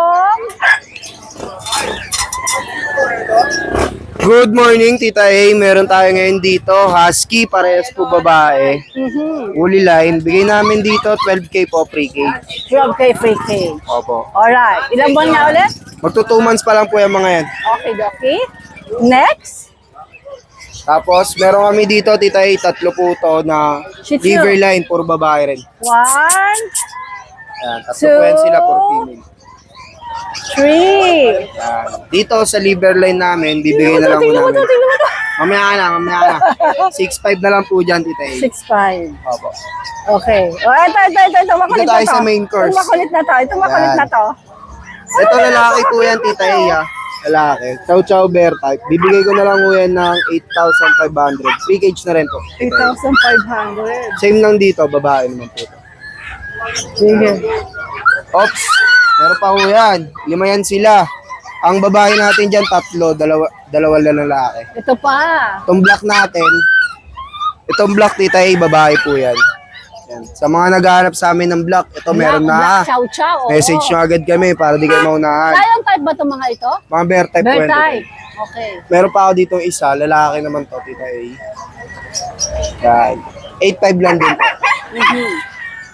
[SPEAKER 1] Good morning, Tita A. Meron tayo ngayon dito. Husky, parehas po babae. Uli line. Bigay namin dito 12K po pre-cage.
[SPEAKER 3] 12K free K.
[SPEAKER 1] Opo.
[SPEAKER 3] Alright. Ilang buwan nga ulit?
[SPEAKER 1] Magto 2 months pa lang po yung mga yan.
[SPEAKER 3] Okay, dokie. Next.
[SPEAKER 1] Tapos, meron kami dito, Tita A, 3 po to na
[SPEAKER 3] Shih Tzu.
[SPEAKER 1] liver line, puro babae rin.
[SPEAKER 3] 1,
[SPEAKER 1] Ayan, 3 po yan sila, puro female.
[SPEAKER 3] 3.
[SPEAKER 1] Ayan. Dito sa liver line namin, bibigay na lang po
[SPEAKER 3] Tingnan mo to,
[SPEAKER 1] namin.
[SPEAKER 3] tingnan mo to.
[SPEAKER 1] Mamaya na. 6'5 na lang po dyan, Tita A.
[SPEAKER 3] 6'5.
[SPEAKER 1] Opo.
[SPEAKER 3] Okay. O, ito. Makulit
[SPEAKER 1] Dito tayo
[SPEAKER 3] na to.
[SPEAKER 1] sa main course.
[SPEAKER 3] Ito makulit
[SPEAKER 1] Yan.
[SPEAKER 3] na to.
[SPEAKER 1] Ito lalaki po yan, Tita A. Lalaki. Chow Chow Bear type. Bibigay ko na lang po yan ng 8,500. Free cage na rin po.
[SPEAKER 3] 8,500.
[SPEAKER 1] Same lang dito, babae naman po ito.
[SPEAKER 3] Sige.
[SPEAKER 1] Ops, meron pa po yan. 5 yan sila. Ang babae natin dyan, 3. Dalawa lang lalaki.
[SPEAKER 3] Ito pa.
[SPEAKER 1] Itong black natin, itong black, Tita A, babae po yan. Yan. Sa mga naghahanap sa amin ng black, ito meron na.
[SPEAKER 3] Black Chow Chow. oo.
[SPEAKER 1] Message nyo agad kami para di kayo maunahan.
[SPEAKER 3] Sayang type ba itong mga ito?
[SPEAKER 1] Mga bear type po
[SPEAKER 3] Bear
[SPEAKER 1] yan, Tita A.
[SPEAKER 3] type. Okay.
[SPEAKER 1] Meron pa ako dito isa, lalaki naman to, Tita A. Yan. 8'5 lang din po.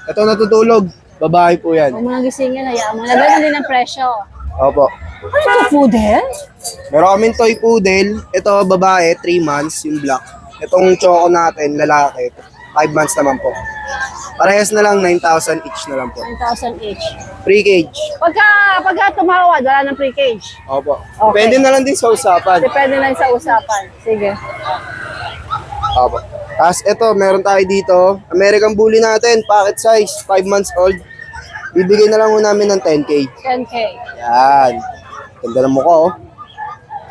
[SPEAKER 1] Ito natutulog, babae po yan.
[SPEAKER 3] Kung mga gisingin, hayaan mo. Nagano din ang presyo.
[SPEAKER 1] Opo.
[SPEAKER 3] Ano ito, poodle?
[SPEAKER 1] Meron kaming toy poodle. Ito babae, 3 months, yung black. Itong choco natin, lalaki, 5 months naman po. Parehas na lang, 9,000 each na lang po.
[SPEAKER 3] 9,000 each.
[SPEAKER 1] Free cage.
[SPEAKER 3] Pagka tumawad, wala ng free cage.
[SPEAKER 1] Opo.
[SPEAKER 3] Okay.
[SPEAKER 1] Depende na lang din sa usapan.
[SPEAKER 3] Depende lang sa usapan. Sige.
[SPEAKER 1] Opo. Tapos ito, meron tayo dito. American Bully natin, pocket size, 5 months old. Bibigay na lang ho namin ng 10K.
[SPEAKER 3] 10K.
[SPEAKER 1] Yan. Ganda ng mukha, oh.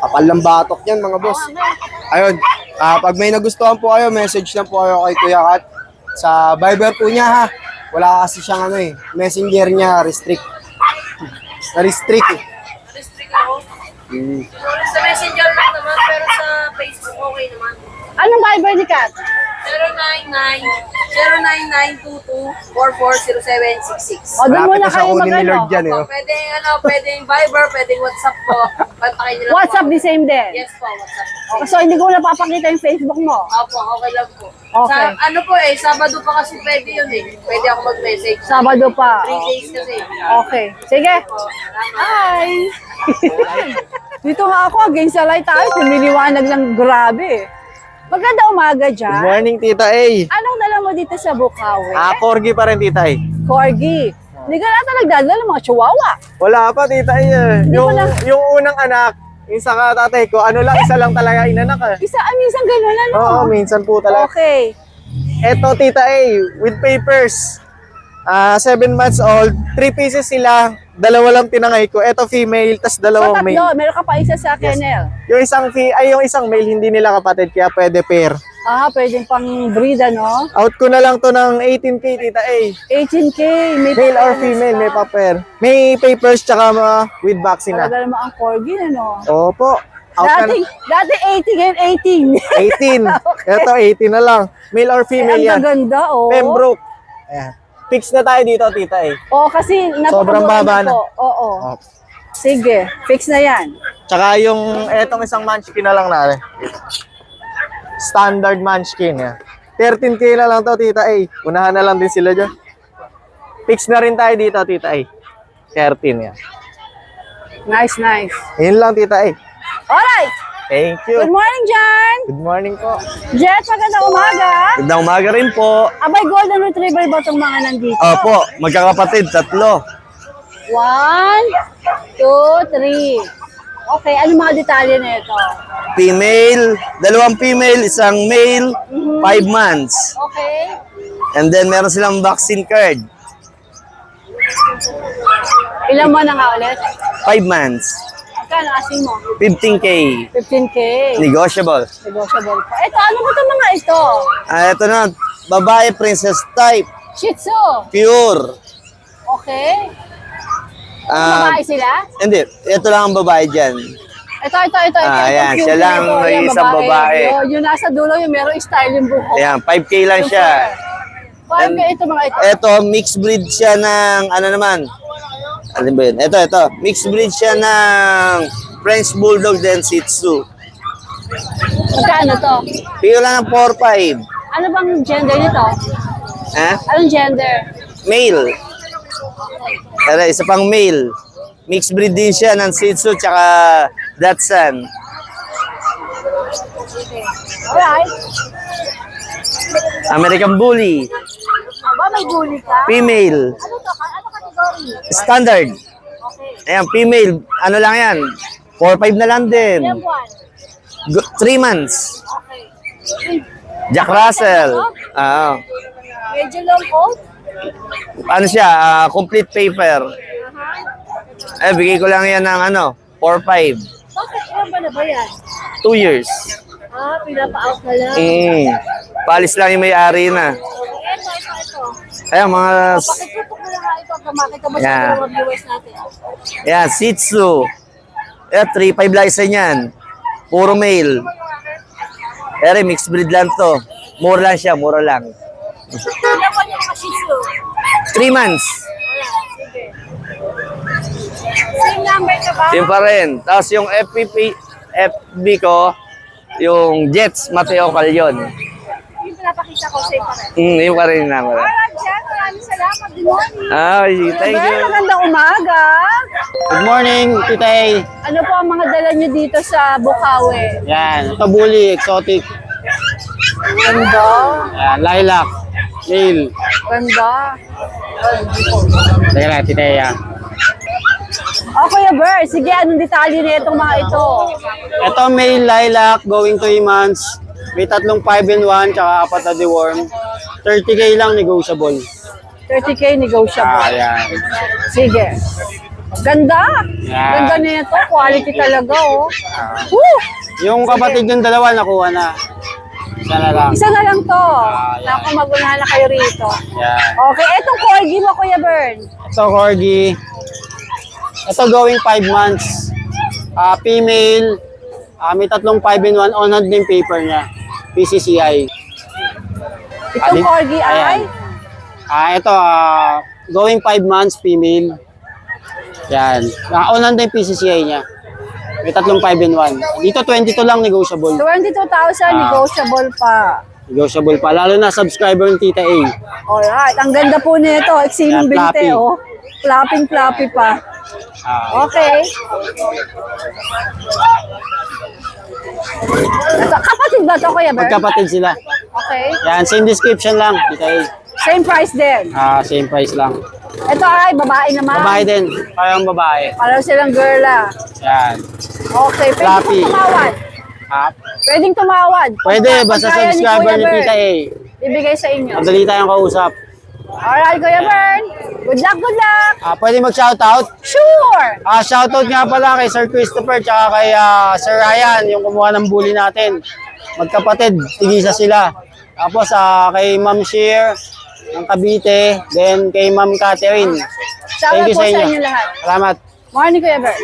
[SPEAKER 1] Kapal ng batok yan, mga boss. Ayun. Pag may nagustuhan po kayo, message lang po kayo kay Kuya Kat. Sa Viber po niya, ha. Wala kasi siyang messenger niya, restrict. Na-restrict, eh.
[SPEAKER 5] Restrict ako. Sa messenger lang naman, pero sa Facebook okay naman.
[SPEAKER 3] Anong Viber ni Kat?
[SPEAKER 5] 099-22-440766.
[SPEAKER 3] O, doon
[SPEAKER 1] Malapit
[SPEAKER 3] muna
[SPEAKER 1] na siya
[SPEAKER 3] kayo
[SPEAKER 1] kunin ni
[SPEAKER 3] mag-ano.
[SPEAKER 1] Lord dyan, eh. Oh.
[SPEAKER 5] Pwedeng Viber, pwedeng WhatsApp po. Patakin nyo lang
[SPEAKER 3] WhatsApp
[SPEAKER 5] po.
[SPEAKER 3] the same din?
[SPEAKER 5] Yes po, WhatsApp.
[SPEAKER 3] So, hindi ko napapakita yung Facebook mo?
[SPEAKER 5] Opo, okay lang po.
[SPEAKER 3] Okay.
[SPEAKER 5] Sabado pa kasi pwede yun eh. Pwede ako mag-message.
[SPEAKER 3] Sabado pa.
[SPEAKER 5] 3 days kasi.
[SPEAKER 3] Okay. Sige. Hi! Dito nga ako, against the light tayo. Lumiliwanag ng grabe. Maganda umaga dyan.
[SPEAKER 11] Good morning, Tita A.
[SPEAKER 3] Anong dala mo dito sa Bukawi?
[SPEAKER 11] Corgi pa rin, Tita A.
[SPEAKER 3] Corgi. Hindi ka nata nagdadala ng mga chihuahua.
[SPEAKER 11] Wala pa, Tita A.
[SPEAKER 3] Hindi
[SPEAKER 11] Yung,
[SPEAKER 3] ko na-
[SPEAKER 11] yung unang anak, yung sa tatay ko, isa lang talaga inanak eh.
[SPEAKER 3] Minsan gano'n ano?
[SPEAKER 11] Oo, minsan po talaga.
[SPEAKER 3] Okay.
[SPEAKER 11] Eto, Tita A, with papers. 7 months old, 3 pieces sila, 2 lang tinangay ko. Eto female, tas 2
[SPEAKER 3] So,
[SPEAKER 11] male.
[SPEAKER 3] tatlo. Meron ka pa isa sa kennel.
[SPEAKER 11] Yung isang male hindi nila kapatid kaya pwede pair.
[SPEAKER 3] Pwedeng pang breed, ano?
[SPEAKER 11] Out ko na lang to ng 18K, Tita A.
[SPEAKER 3] 18K. May
[SPEAKER 11] Male or
[SPEAKER 3] papers
[SPEAKER 11] female,
[SPEAKER 3] pa.
[SPEAKER 11] may paper. May papers tsaka with vaccine na.
[SPEAKER 3] Talaga naman ang corgi, ano?
[SPEAKER 11] Opo. Out na
[SPEAKER 3] Dati 80 ngayon 18.
[SPEAKER 11] 18. Ito, 18 na lang. Male or female
[SPEAKER 3] Ang
[SPEAKER 11] yan.
[SPEAKER 3] gaganda, oh.
[SPEAKER 11] Pembroke. Ayan. Fix na tayo dito, Tita A.
[SPEAKER 3] Kasi
[SPEAKER 11] Sobrang baba na.
[SPEAKER 3] Oo. Sige, fix na yan.
[SPEAKER 11] Tsaka yung etong isang munchkin na lang natin. Standard munchkin. Yan. 13K na lang to, Tita A. Unahan na lang din sila dyan. Fix na rin tayo dito, Tita A. 13 yan.
[SPEAKER 3] Nice.
[SPEAKER 11] Yun lang, Tita A.
[SPEAKER 3] Alright.
[SPEAKER 11] Thank you.
[SPEAKER 3] Good morning, Jan.
[SPEAKER 11] Good morning po.
[SPEAKER 3] Jet, magandang umaga.
[SPEAKER 2] Magandang umaga rin po.
[SPEAKER 3] Abay, golden retriever ba itong mga nandito?
[SPEAKER 2] Opo, magkakapatid, 3.
[SPEAKER 3] 1, 2, 3. Okay, ano mga detalye na ito?
[SPEAKER 2] Female, 2 female, 1 male, 5 months.
[SPEAKER 3] Okay.
[SPEAKER 2] And then meron silang vaccine card,
[SPEAKER 3] Ilan mo na nga ulit?
[SPEAKER 2] 5 months,
[SPEAKER 3] Magkano asing mo?
[SPEAKER 2] 15K,
[SPEAKER 3] 15K.
[SPEAKER 2] negotiable.
[SPEAKER 3] Negotiable pa. Ito, ano ba itong mga ito?
[SPEAKER 2] Ito na, babae princess type,
[SPEAKER 3] Shih Tzu.
[SPEAKER 2] pure.
[SPEAKER 3] Okay.
[SPEAKER 2] Ah,
[SPEAKER 3] Babae sila?
[SPEAKER 2] hindi, ito lang ang babae dyan.
[SPEAKER 3] Ito.
[SPEAKER 2] Ayan,
[SPEAKER 3] Cute
[SPEAKER 2] siya lang,
[SPEAKER 3] ito.
[SPEAKER 2] may
[SPEAKER 3] Ayan,
[SPEAKER 2] isang babae.
[SPEAKER 3] Yung nasa dulo, yung merong style yung buhok.
[SPEAKER 2] Ayan, 5K lang siya.
[SPEAKER 3] 5K ito mga ito.
[SPEAKER 2] Ito, mixed breed siya ng, ano naman? Ano ba yun? Ito. Mixed breed siya ng French Bulldog then Shih Tzu.
[SPEAKER 3] Magkano to?
[SPEAKER 2] Piyo lang ng 4-5.
[SPEAKER 3] Ano bang gender nito?
[SPEAKER 2] Ha?
[SPEAKER 3] Anong gender?
[SPEAKER 2] Male. Tara, isa pang male. Mixed breed din siya ng Shih Tzu tsaka Dachshund.
[SPEAKER 3] Alright.
[SPEAKER 2] American Bully.
[SPEAKER 3] Aba, may bully ka?
[SPEAKER 2] Female.
[SPEAKER 3] Ano to? Ano category?
[SPEAKER 2] Standard.
[SPEAKER 3] Okay.
[SPEAKER 2] Ayan, female. Ano lang yan? 4-5 na lang din.
[SPEAKER 3] Ilang buwan?
[SPEAKER 2] 3 months.
[SPEAKER 3] Okay.
[SPEAKER 2] Jack Russell.
[SPEAKER 3] Medyo long coat?
[SPEAKER 2] Ano siya? Complete paper. Bigay ko lang yan ng 4-5.
[SPEAKER 3] Bakit? Ilan ba na ba yan?
[SPEAKER 2] 2 years.
[SPEAKER 3] Pinapa-out na lang.
[SPEAKER 2] Palis lang yung may-ari na.
[SPEAKER 3] Ito.
[SPEAKER 2] Ayan, mga...
[SPEAKER 3] Pakitutok mo lang nga ito at makita mo
[SPEAKER 2] Yeah.
[SPEAKER 3] sa mga viewers natin.
[SPEAKER 2] Ayan, Shih Tzu. Ayan, 3-5 license yan. Puro male. Pero mixed breed lang to. Mura lang siya, mura lang.
[SPEAKER 3] Ilan ba yung mga Shih Tzu?
[SPEAKER 2] 3 months.
[SPEAKER 3] Sige. Same number ka ba?
[SPEAKER 2] Yun pa rin. Tapos yung FB ko, yung Jets Mateo Calyon.
[SPEAKER 3] Yung pinapakita ko, same pa rin.
[SPEAKER 2] Yun pa rin naman.
[SPEAKER 3] Alright, Jen. Maraming salamat. Good morning.
[SPEAKER 2] Thank you.
[SPEAKER 3] Magandang umaga.
[SPEAKER 11] Good morning, Tita A.
[SPEAKER 3] Ano po ang mga dala nyo dito sa Bukawi?
[SPEAKER 11] Yan, ito bully, exotic.
[SPEAKER 3] Ganda.
[SPEAKER 11] Yan, lilac, male.
[SPEAKER 3] Ganda.
[SPEAKER 11] Teka lang, Tita A.
[SPEAKER 3] O Kuya Ber, sige, anong detalye na itong mga ito?
[SPEAKER 11] Ito male lilac, going 3 months. May 3 5-in-1, tsaka 4 na deworm. 30K lang negotiable.
[SPEAKER 3] 30K negotiable.
[SPEAKER 11] Yan.
[SPEAKER 3] Sige. Ganda.
[SPEAKER 11] Yan.
[SPEAKER 3] Ganda na ito. Quality talaga, oh. Woo!
[SPEAKER 11] Yung kapatid yung dalawa, nakuha na. Isa na lang.
[SPEAKER 3] Isa na lang to. Naku, magunahan na kayo rito.
[SPEAKER 11] Yan.
[SPEAKER 3] Okay, etong corgi mo, Kuya Bern.
[SPEAKER 11] Ito, corgi. Ito, going 5 months. Female. May 3 5-in-1. On-hand din paper niya. PCCI.
[SPEAKER 3] Itong corgi ay?
[SPEAKER 11] Ito, going 5 months, female. Yan. On-hand din PCCI niya. May 3 5-in-1. Dito, 22 lang negotiable.
[SPEAKER 3] 22,000 negotiable pa.
[SPEAKER 11] Negotiable pa. Lalo na subscriber ng Tita A.
[SPEAKER 3] Alright, ang ganda po nito. Eksinong
[SPEAKER 11] Yan,
[SPEAKER 3] binte,
[SPEAKER 11] floppy.
[SPEAKER 3] oh. Flopping-floppy pa. Okay. Ito, kapatid ba ito, Kuya Bern?
[SPEAKER 11] Magkapatid sila.
[SPEAKER 3] Okay.
[SPEAKER 11] Yan, same description lang, Tita A.
[SPEAKER 3] Same price din.
[SPEAKER 11] Same price lang.
[SPEAKER 3] Ito ay babae naman.
[SPEAKER 11] Babae din. Parang babae.
[SPEAKER 3] Parang silang girl ah.
[SPEAKER 11] Yan.
[SPEAKER 3] Okay, pwede
[SPEAKER 11] Floppy.
[SPEAKER 3] kong tumawad. Pwedeng tumawad.
[SPEAKER 11] Pwede, basta
[SPEAKER 3] Pagkaya ni
[SPEAKER 11] subscriber
[SPEAKER 3] Kuya
[SPEAKER 11] ni
[SPEAKER 3] Bern,
[SPEAKER 11] Tita A.
[SPEAKER 3] ibigay sa inyo.
[SPEAKER 11] Madali tayong kausap.
[SPEAKER 3] Alright, Kuya Bern. Good luck, good luck.
[SPEAKER 11] Pwede mag-shoutout?
[SPEAKER 3] Sure.
[SPEAKER 11] Shoutout nga pala kay Sir Christopher tsaka kay Sir Ryan, yung kumuha ng bully natin. Magkapatid, tigisa sila. Tapos kay Ma'am Sheer ng Cavite, then kay Ma'am Catherine.
[SPEAKER 3] Shoutout
[SPEAKER 11] Thank you
[SPEAKER 3] po
[SPEAKER 11] sa
[SPEAKER 3] sa
[SPEAKER 11] inyo.
[SPEAKER 3] inyo lahat.
[SPEAKER 11] Salamat.
[SPEAKER 3] Morning, Kuya Bern.